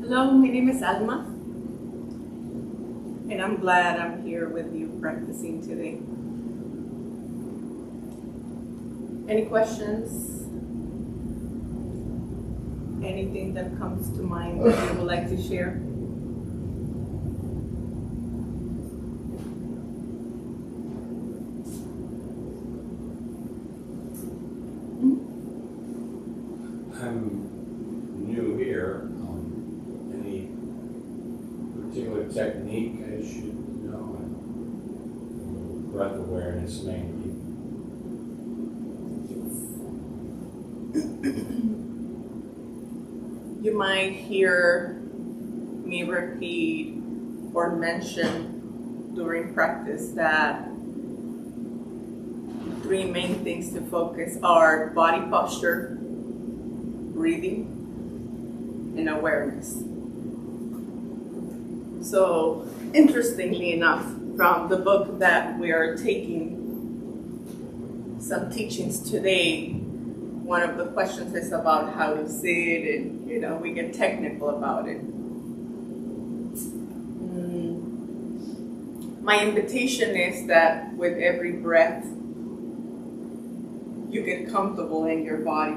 Hello, my name is Alma, and I'm glad I'm here with you practicing today. Any questions? Anything that comes to mind that you would like to share? I'm new here. Any particular technique I should know? Breath awareness mainly. You might hear me repeat or mention during practice that three main things to focus are body posture, breathing, and awareness. So, interestingly enough, from the book that we are taking some teachings today, one of the questions is about how to sit, and we get technical about it. My invitation is that with every breath, you get comfortable in your body.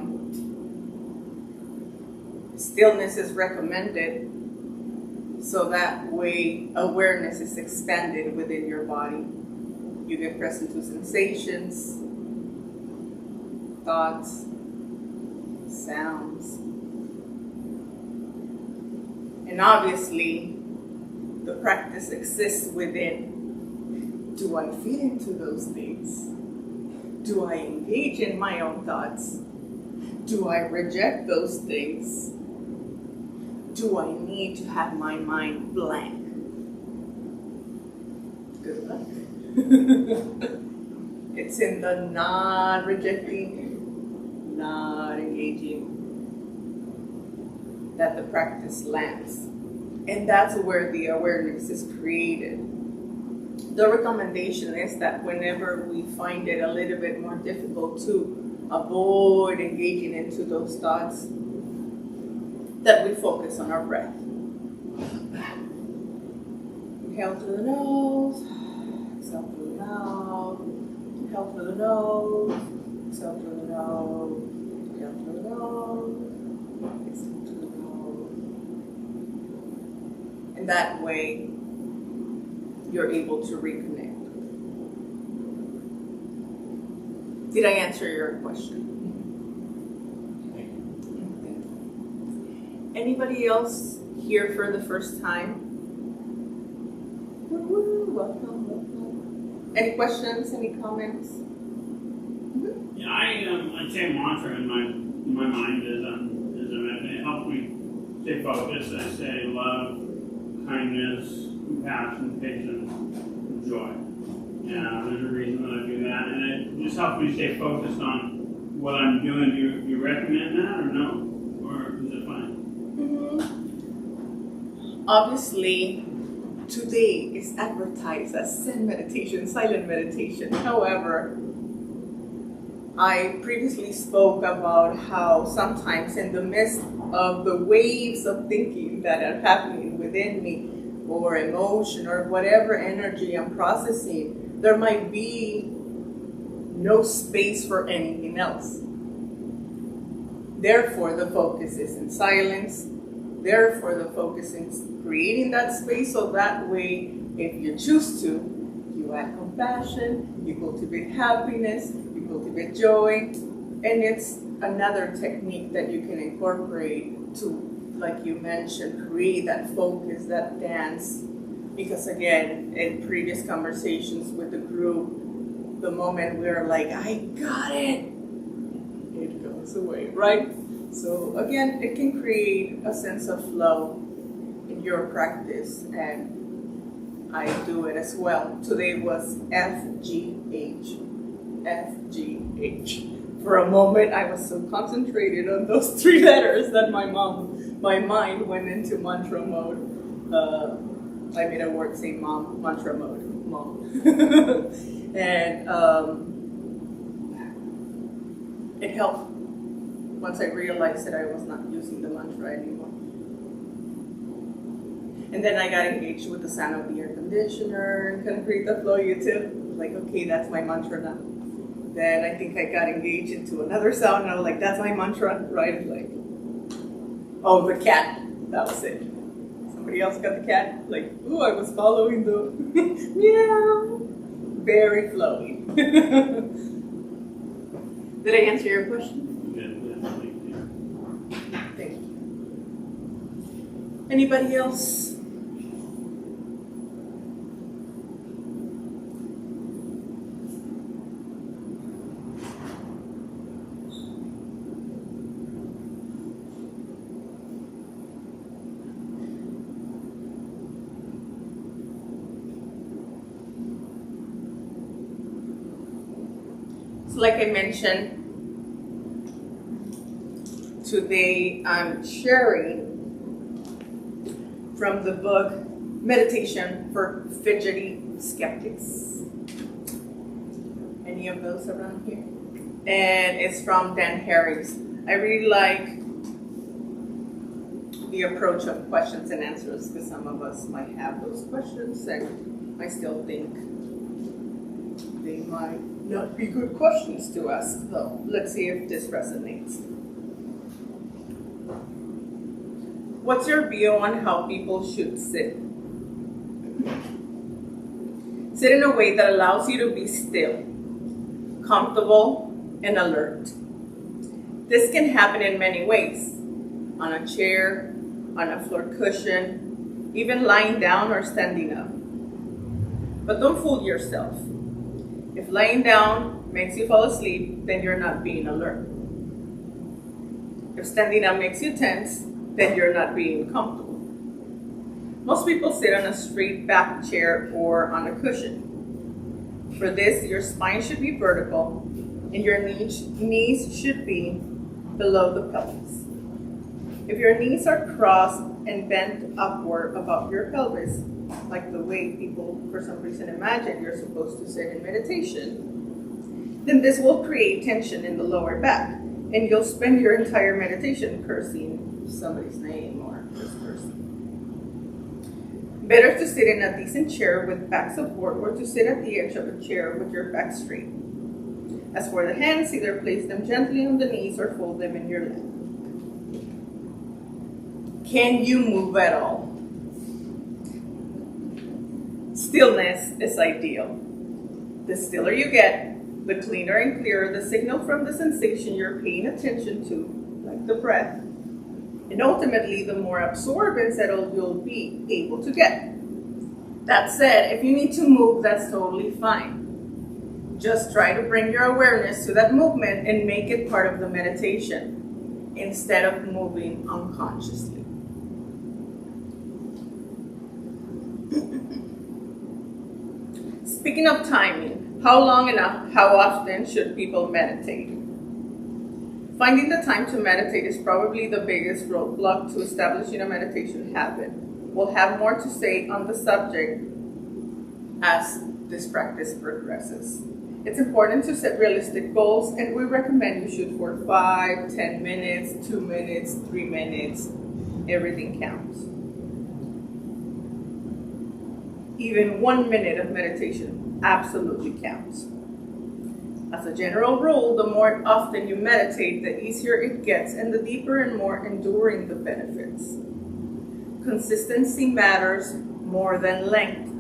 Stillness is recommended, so that way awareness is expanded within your body. You get present to sensations, thoughts, sounds. And obviously, the practice exists within. Do I fit into those things? Do I engage in my own thoughts? Do I reject those things? Do I need to have my mind blank? Good luck. It's in the not rejecting, not engaging that the practice lands. And that's where the awareness is created. The recommendation is that whenever we find it a little bit more difficult to avoid engaging into those thoughts, that we focus on our breath. Inhale through the nose, exhale through the mouth, inhale through the nose, exhale through the nose, inhale through the nose, exhale through the nose. And that way, you're able to reconnect. Did I answer your question? Anybody else here for the first time? Welcome, welcome. Any questions? Any comments? Mm-hmm. Yeah, I say a mantra in my mind it helps me stay focused. I say love, kindness, compassion, patience, and joy. Yeah, there's a reason that I do that, and it just helps me stay focused on what I'm doing. Do you recommend that or no, or is it fine? Obviously, today is advertised as Zen meditation, silent meditation. However, I previously spoke about how sometimes in the midst of the waves of thinking that are happening within me, or emotion, or whatever energy I'm processing, there might be no space for anything else. Therefore, the focus is in silence. Therefore, the focus is creating that space, so that way, if you choose to, you add compassion, you cultivate happiness, you cultivate joy, and it's another technique that you can incorporate to, like you mentioned, create that focus, that dance. Because again, in previous conversations with the group, the moment we're like, I got it, it goes away, right? So again, it can create a sense of flow in your practice, and I do it as well. Today was FGH. FGH. For a moment, I was so concentrated on those three letters that my mind went into mantra mode. I made a word say mom, mantra mode, mom. And it helped once I realized that I was not using the mantra anymore. And then I got engaged with the sound of the air conditioner and couldn't create the flow YouTube. Like, okay, that's my mantra now. Then I think I got engaged into another sound and I was like, that's my mantra, right? Like, oh, the cat. That was it. Somebody else got the cat. Like, ooh, I was following the meow. Very flowy. Did I answer your question? Thank you. Anybody else? So like I mentioned, today I'm sharing from the book Meditation for Fidgety Skeptics. Any of those around here? And it's from Dan Harris. I really like the approach of questions and answers because some of us might have those questions and I still think they might not be good questions to ask, though. Let's see if this resonates. What's your view on how people should sit? Sit in a way that allows you to be still, comfortable, and alert. This can happen in many ways. On a chair, on a floor cushion, even lying down or standing up. But don't fool yourself. If lying down makes you fall asleep, then you're not being alert. If standing up makes you tense, then you're not being comfortable. Most people sit on a straight back chair or on a cushion. For this, your spine should be vertical and your knees should be below the pelvis. If your knees are crossed and bent upward above your pelvis, like the way people for some reason imagine you're supposed to sit in meditation, then this will create tension in the lower back, and you'll spend your entire meditation cursing somebody's name or this person. Better to sit in a decent chair with back support or to sit at the edge of a chair with your back straight. As for the hands, either place them gently on the knees or fold them in your lap. Can you move at all? Stillness is ideal. The stiller you get, the cleaner and clearer the signal from the sensation you're paying attention to, like the breath, and ultimately the more absorbed and settled you'll be able to get. That said, if you need to move, that's totally fine. Just try to bring your awareness to that movement and make it part of the meditation, instead of moving unconsciously. Speaking of timing, how long and how often should people meditate? Finding the time to meditate is probably the biggest roadblock to establishing a meditation habit. We'll have more to say on the subject as this practice progresses. It's important to set realistic goals, and we recommend you shoot for 5, 10 minutes, 2 minutes, 3 minutes. Everything counts. Even 1 minute of meditation absolutely counts. As a general rule, the more often you meditate, the easier it gets and the deeper and more enduring the benefits. Consistency matters more than length.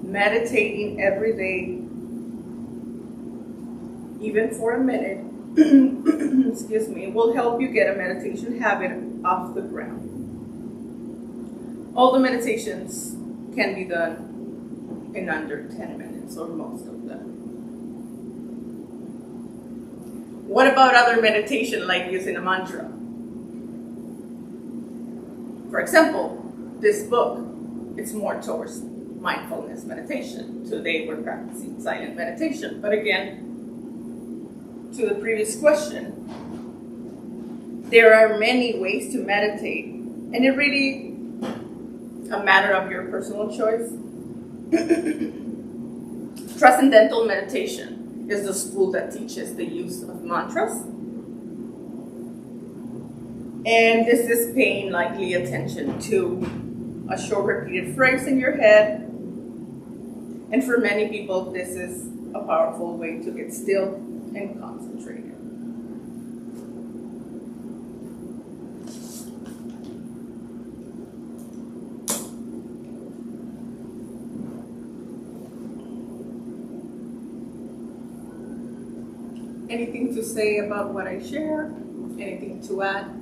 Meditating every day, even for a minute, excuse me, will help you get a meditation habit off the ground. All the meditations can be done in under 10 minutes, or most of them. What about other meditation, like using a mantra? For example, this book, it's more towards mindfulness meditation. Today we're practicing silent meditation. But again, to the previous question, there are many ways to meditate, and it really a matter of your personal choice. Transcendental meditation is the school that teaches the use of mantras. And this is paying likely attention to a short repeated phrase in your head. And for many people, this is a powerful way to get still and concentrated. Anything to say about what I share? Anything to add?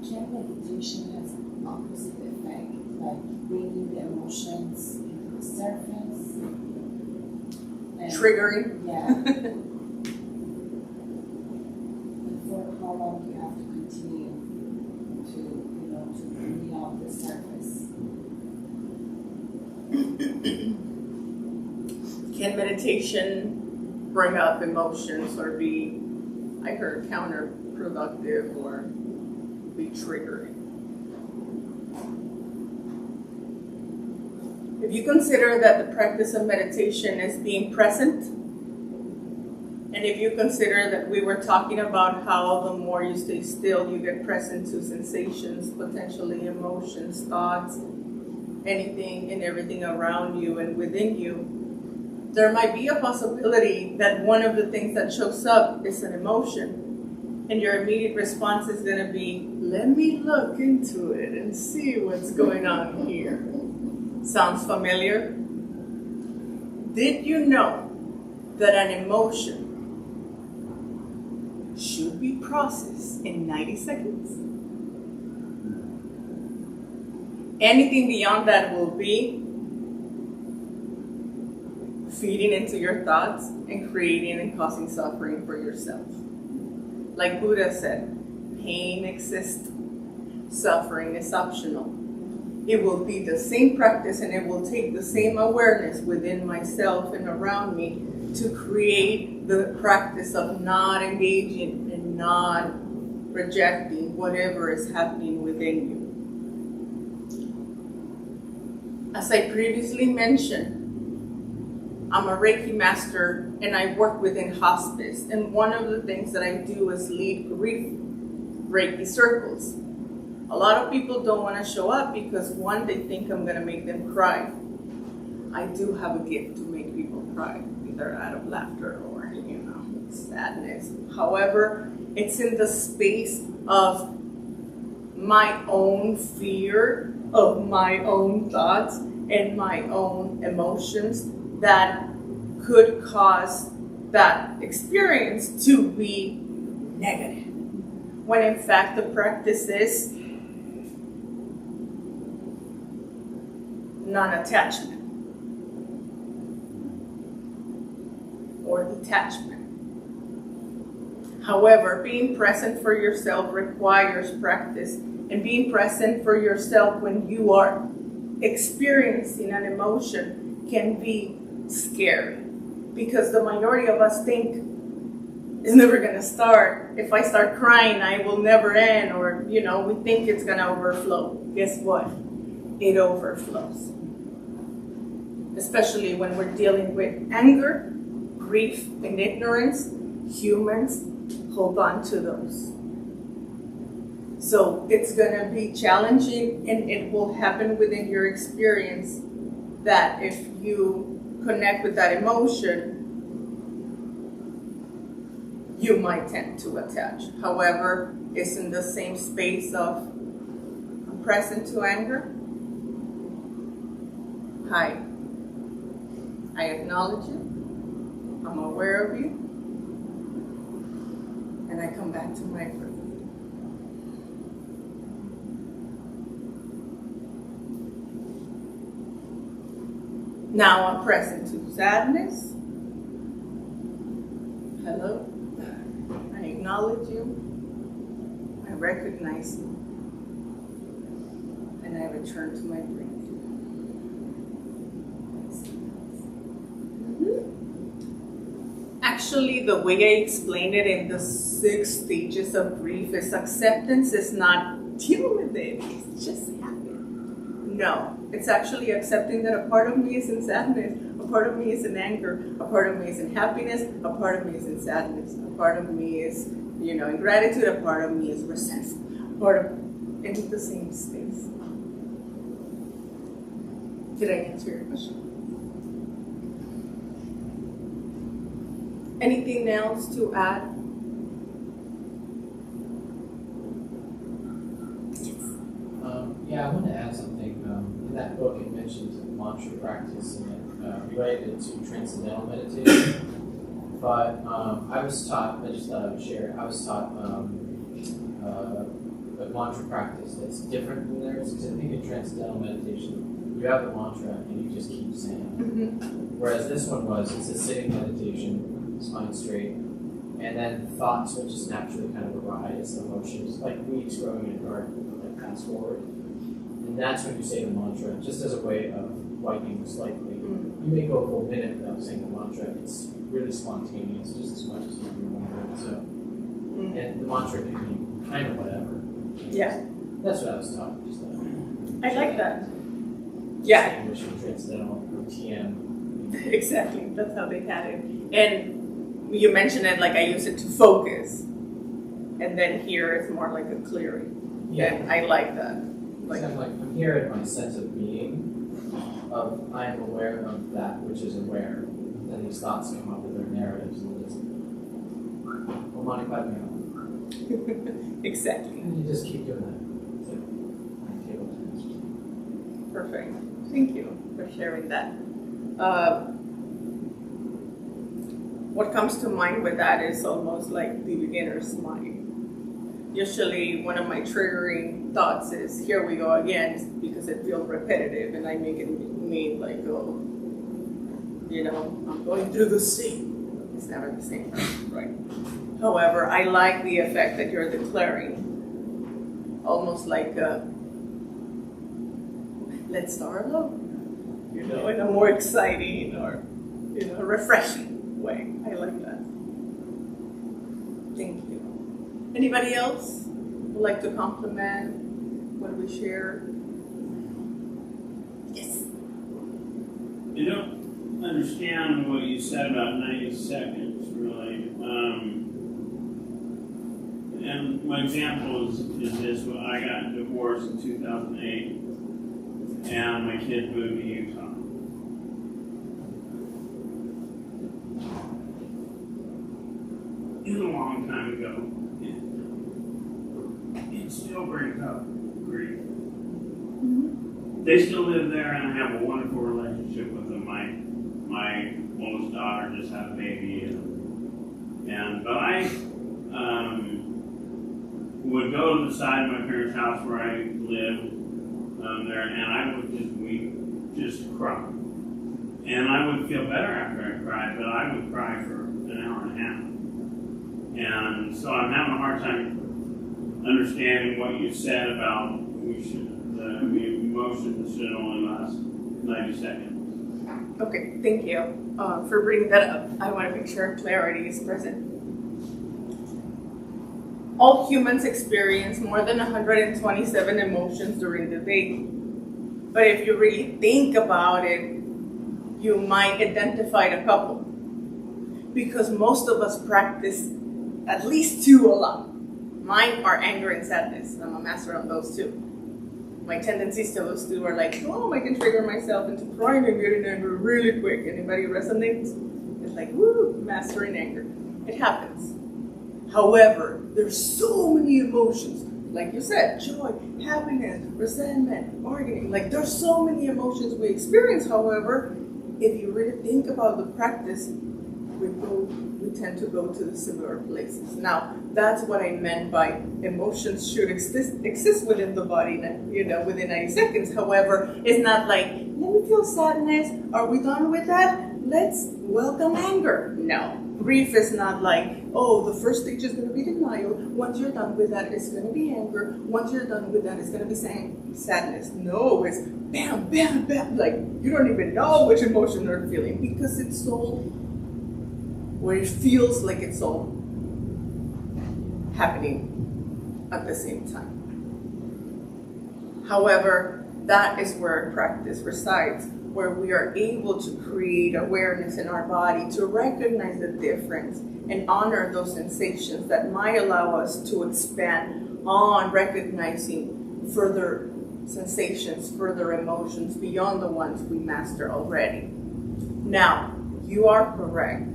Can meditation has an opposite effect, like bringing the emotions into the surface? And Triggering? Yeah. And for how long do you have to continue to bring it on the surface? Can meditation bring up emotions or be, I heard, counterproductive or be triggering? If you consider that the practice of meditation is being present, and if you consider that we were talking about how the more you stay still, you get present to sensations, potentially emotions, thoughts, anything and everything around you and within you, there might be a possibility that one of the things that shows up is an emotion. And your immediate response is going to be, let me look into it and see what's going on here. Sounds familiar? Did you know that an emotion should be processed in 90 seconds? Anything beyond that will be feeding into your thoughts and creating and causing suffering for yourself. Like Buddha said, pain exists, suffering is optional. It will be the same practice and it will take the same awareness within myself and around me to create the practice of not engaging and not rejecting whatever is happening within you. As I previously mentioned, I'm a Reiki master and I work within hospice. And one of the things that I do is lead grief Reiki circles. A lot of people don't want to show up because one, they think I'm going to make them cry. I do have a gift to make people cry, either out of laughter or, sadness. However, it's in the space of my own fear, of my own thoughts, and my own emotions that could cause that experience to be negative. When in fact the practice is non-attachment or detachment. However, being present for yourself requires practice, and being present for yourself when you are experiencing an emotion can be scary, because the majority of us think it's never going to start. If I start crying, I will never end, or we think it's going to overflow. Guess what? It overflows. Especially when we're dealing with anger, grief, and ignorance, humans hold on to those. So it's going to be challenging, and it will happen within your experience that if you connect with that emotion, you might tend to attach. However, it's in the same space of I'm present to anger. Hi. I acknowledge you. I'm aware of you. And I come back to my breath. Now I'm present to sadness. Hello. I acknowledge you. I recognize you. And I return to my breath. actually, the way I explain it in the 6 stages of grief is acceptance is not deal with it, it's just happen. No, it's actually accepting that a part of me is in sadness, a part of me is in anger, a part of me is in happiness, a part of me is in sadness, a part of me is, in gratitude, a part of me is resentful, a part of into the same space. Did I answer your question? Anything else to add? Yeah, I want to add something. In that book, it mentioned mantra practice and it related to transcendental meditation. But I was taught, I just thought I would share, I was taught a mantra practice that's different than theirs. Because I think in transcendental meditation, you have a mantra and you just keep saying it. Whereas this one it's a sitting meditation, spine straight, and then thoughts will just naturally kind of arise, emotions, like weeds growing in a garden, like pass forward. And that's when you say the mantra, just as a way of wiping the slate. You may go a full minute without saying the mantra. It's really spontaneous, just as much as you do one word. So, and the mantra can be kind of whatever. Yeah. That's what I was taught. Just I like that. Yeah. English and transcendental, or TM. Exactly. That's how they had it. And you mentioned it like I use it to focus. And then here it's more like a clearing. Yeah. And I like that. Like I'm here in my sense of being, of I am aware of that which is aware. Then these thoughts come up with their narratives and just Omani Padme. Exactly. And you just keep doing that. It's like my table tennis. Perfect. Thank you for sharing that. What comes to mind with that is almost like the beginner's mind. Usually one of my triggering thoughts is, here we go again, because it feels repetitive and I make it mean like, oh, I'm going through the same. It's never the same, right? However, I like the effect that you're declaring, almost like let's start over, in a more exciting or, refreshing way. I like that. Thank you. Anybody else would like to compliment what we shared? Yes. I don't understand what you said about 90 seconds, really. And my example is this: I got divorced in 2008, and my kids moved to Utah. It was a long time ago. It still brings up grief. They still live there, and I have a wonderful relationship with them. My oldest daughter just had a baby, but I would go to the side of my parents' house where I lived there, and I would just weep, just cry. And I would feel better after I cried, but I would cry for an hour and a half. And so I'm having a hard time understanding what you said about the emotions should only last 90 seconds. Okay, thank you for bringing that up. I want to make sure clarity is present. All humans experience more than 127 emotions during the day. But if you really think about it, you might identify a couple. Because most of us practice at least 2 a lot. Mine are anger and sadness. I'm a master on those 2. My tendencies to those 2 are like, I can trigger myself into crying and getting angry really quick. Anybody resonates? It's like, woo, mastering anger. It happens. However, there's so many emotions. Like you said, joy, happiness, resentment, bargaining. Like there's so many emotions we experience. However, if you really think about the practice, we tend to go to the similar places. Now, that's what I meant by emotions should exist within the body, within 90 seconds. However, it's not like, let me feel sadness. Are we done with that? Let's welcome anger. No. Grief is not like, the first stage is going to be denial. Once you're done with that, it's going to be anger. Once you're done with that, it's going to be sadness. No, it's bam, bam, bam. Like, you don't even know which emotion they're feeling because it's so where it feels like it's all happening at the same time. However, that is where practice resides, where we are able to create awareness in our body, to recognize the difference and honor those sensations that might allow us to expand on recognizing further sensations, further emotions beyond the ones we master already. Now, you are correct.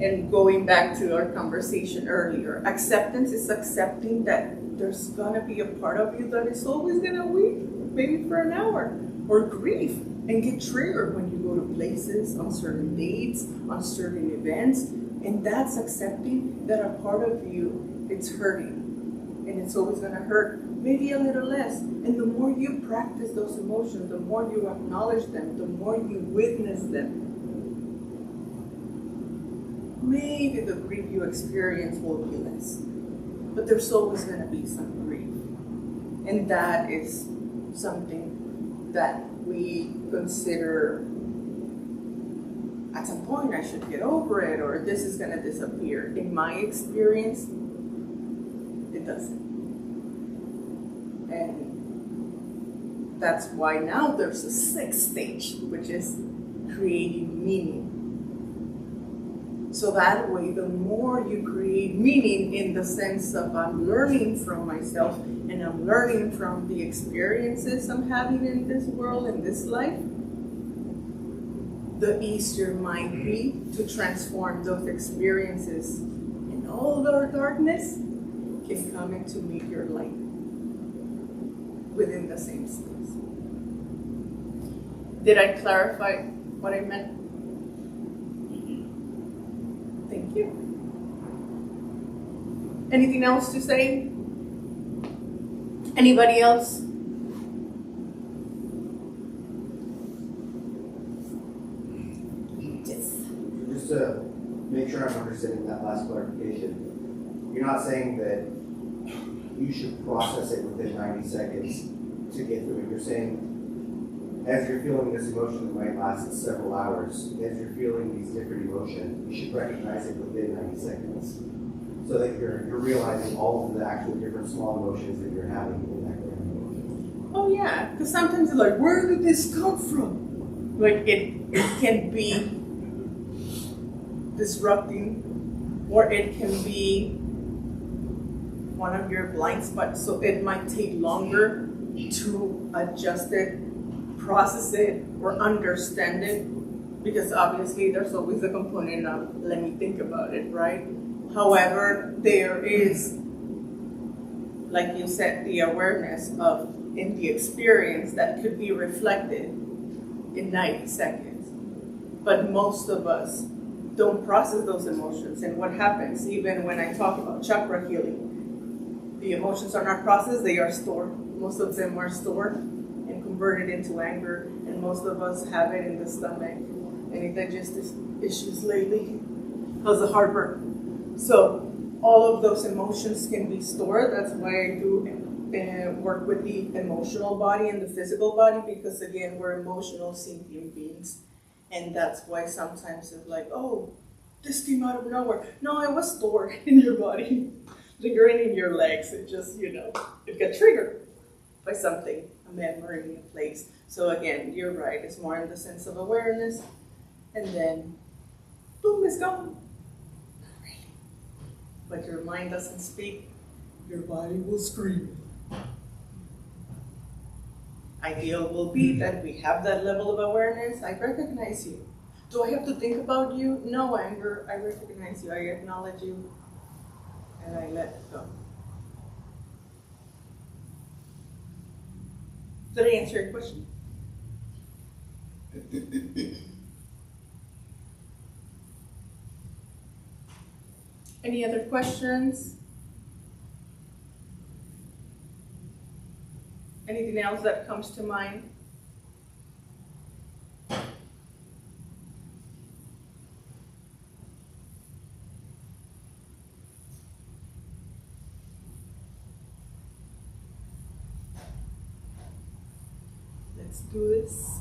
And going back to our conversation earlier, acceptance is accepting that there's gonna be a part of you that is always gonna weep, maybe for an hour, or grief, and get triggered when you go to places, on certain dates, on certain events. And that's accepting that a part of you, it's hurting. And it's always gonna hurt, maybe a little less. And the more you practice those emotions, the more you acknowledge them, the more you witness them, maybe the grief you experience will be less. But there's always going to be some grief. And that is something that we consider, at some point I should get over it, or this is going to disappear. In my experience, it doesn't. And that's why now there's a sixth stage, which is creating meaning. So that way, the more you create meaning in the sense of I'm learning from myself and I'm learning from the experiences I'm having in this world, in this life, the easier might be to transform those experiences. And all their darkness can come in to meet your light within the same space. Did I clarify what I meant? Thank you. Anything else to say? Anybody else? Yes. Just to make sure I'm understanding that last clarification, you're not saying that you should process it within 90 seconds to get through it. You're saying as you're feeling this emotion that might last several hours, as you're feeling these different emotions, you should recognize it within 90 seconds. So that you're realizing all of the actual different small emotions that you're having in that grand emotion. Oh yeah, because sometimes it's like, where did this come from? Like it can be disrupting, or it can be one of your blind spots. So it might take longer to adjust it, process it, or understand it, because obviously there's always a component of let me think about it, right? However, there is, like you said, the awareness of in the experience that could be reflected in 90 seconds. But most of us don't process those emotions. And what happens, even when I talk about chakra healing, the emotions are not processed, they are stored. Most of them are stored and converted into anger, and most of us have it in the stomach. Any digestive issues lately? How's the heartburn? So all of those emotions can be stored. That's why I do work with the emotional body and the physical body, because again, we're emotional sentient beings. And that's why sometimes it's like, oh, this came out of nowhere. No, it was stored in your body, lingering in your legs. It just, it got triggered by something, a memory, a place. So again, you're right. It's more in the sense of awareness, and then, boom, it's gone. But your mind doesn't speak, your body will scream. Ideal will be that we have that level of awareness. I recognize you. Do I have to think about you? No, anger. I recognize you. I acknowledge you. And I let it go. Did I answer your question? Any other questions? Anything else that comes to mind? Let's do this.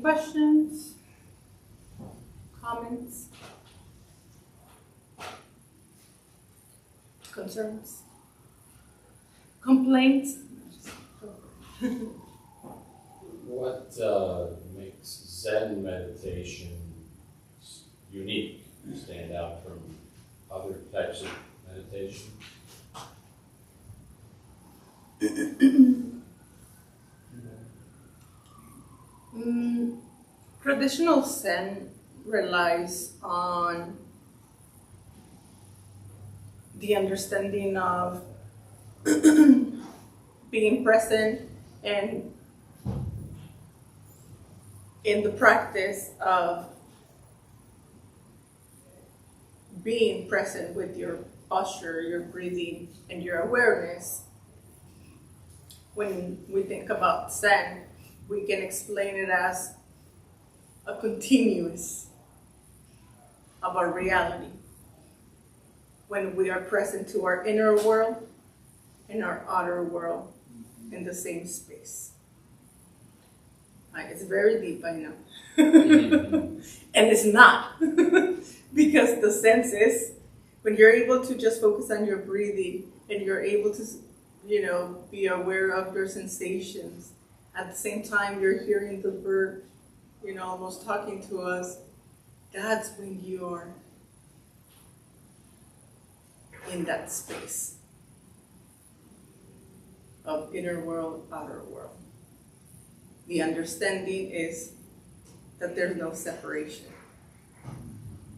questions? Comments? Concerns? Complaints? What makes Zen meditation unique, stand out from other types of meditation? Traditional Zen relies on the understanding of being present and in the practice of being present with your posture, your breathing, and your awareness. When we think about Zen, we can explain it as a continuous of our reality. When we are present to our inner world and our outer world in the same space. It's very deep, I know. And it's not. Because the sense is, when you're able to just focus on your breathing and you're able to, be aware of your sensations, at the same time you're hearing the bird, almost talking to us, that's when you're in that space of inner world, outer world. The understanding is that there's no separation.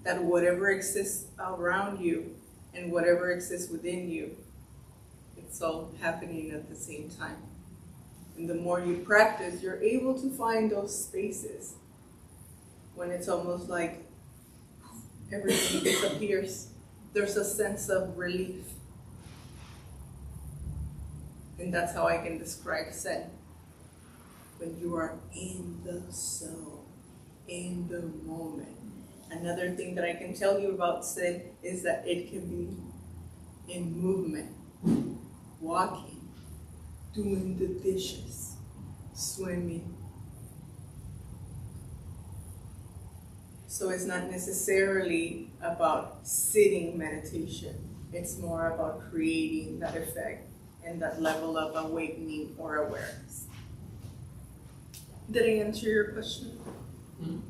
That whatever exists around you and whatever exists within you, it's all happening at the same time. And the more you practice, you're able to find those spaces when it's almost like everything disappears. There's a sense of relief. And that's how I can describe Zen. When you are in the zone, in the moment. Another thing that I can tell you about Zen is that it can be in movement, walking, doing the dishes, swimming. So it's not necessarily about sitting meditation. It's more about creating that effect and that level of awakening or awareness. Did I answer your question? Mm-hmm.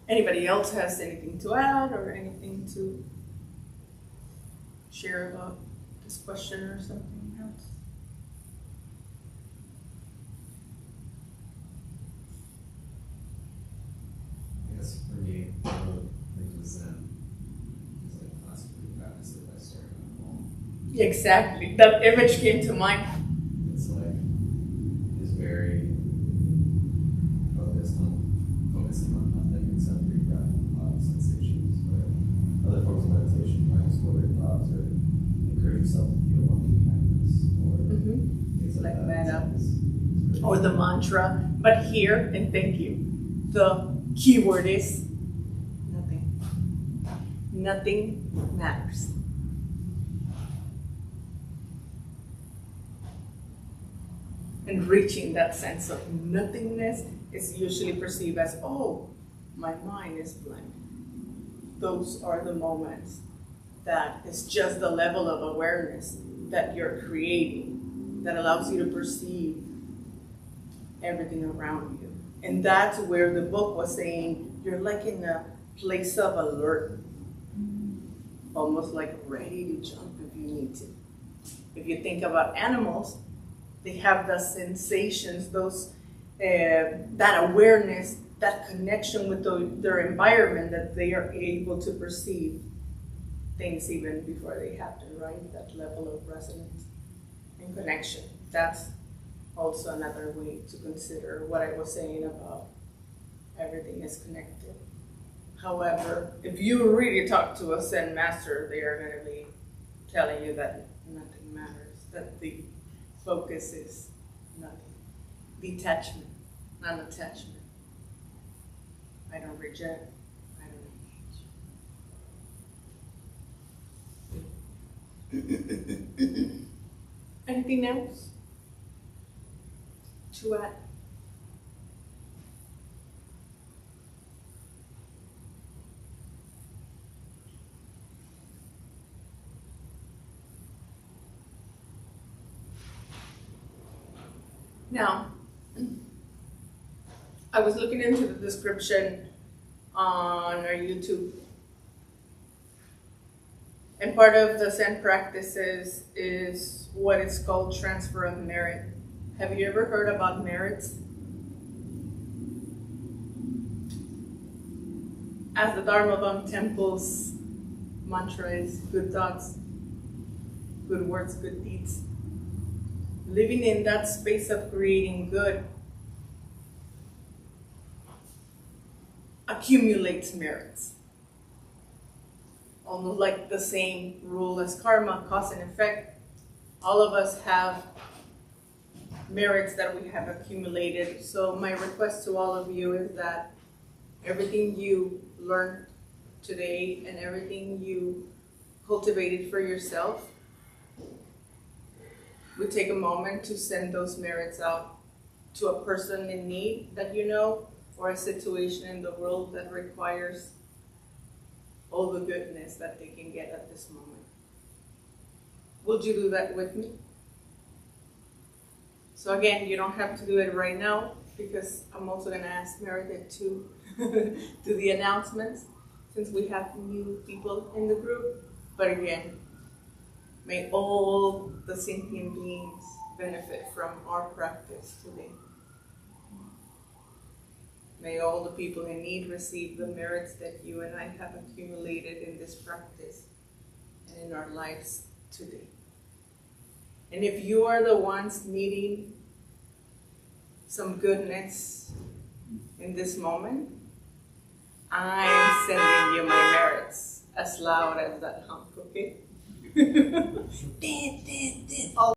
Anybody else has anything to add or anything to share about this question or something else? I guess for me, it was like classically practice it by staring at the wall. Exactly. That image came to mind. It's like, it's very focusing on nothing except your breath and body sensations. But other forms of meditation might explore your thoughts or encourage yourself to feel loving kindness or things like that. Metta. It's Or the mantra. But here, and thank you, the key word is nothing. Nothing matters. And reaching that sense of nothingness is usually perceived as, oh, my mind is blank. Those are the moments that it's just the level of awareness that you're creating that allows you to perceive everything around you. And that's where the book was saying you're like in a place of alert, almost like ready to jump if you need to. If you think about animals, they have the sensations, those that awareness, that connection with their environment, that they are able to perceive things even before they happen, right? That level of resonance and connection. That's also another way to consider what I was saying about everything is connected. However, if you really talk to a Zen master, they are going to be telling you that nothing matters, that the focus is nothing. Detachment, not attachment. I don't reject, I don't engage. Anything else to add? Now, I was looking into the description on our YouTube. And part of the Zen practices is what is called transfer of merit. Have you ever heard about merits? As the Dharma Bum Temple's mantra is, good thoughts, good words, good deeds. Living in that space of creating good accumulates merits. Almost like the same rule as karma, cause and effect. All of us have merits that we have accumulated. So my request to all of you is that everything you learned today and everything you cultivated for yourself, we take a moment to send those merits out to a person in need that you know, or a situation in the world that requires all the goodness that they can get at this moment. Would you do that with me? So again, you don't have to do it right now, because I'm also going to ask Meredith to do the announcements, since we have new people in the group. But again, may all the sentient beings benefit from our practice today. May all the people in need receive the merits that you and I have accumulated in this practice and in our lives today. And if you are the ones needing some goodness in this moment, I'm sending you my merits as loud as that hump, okay? All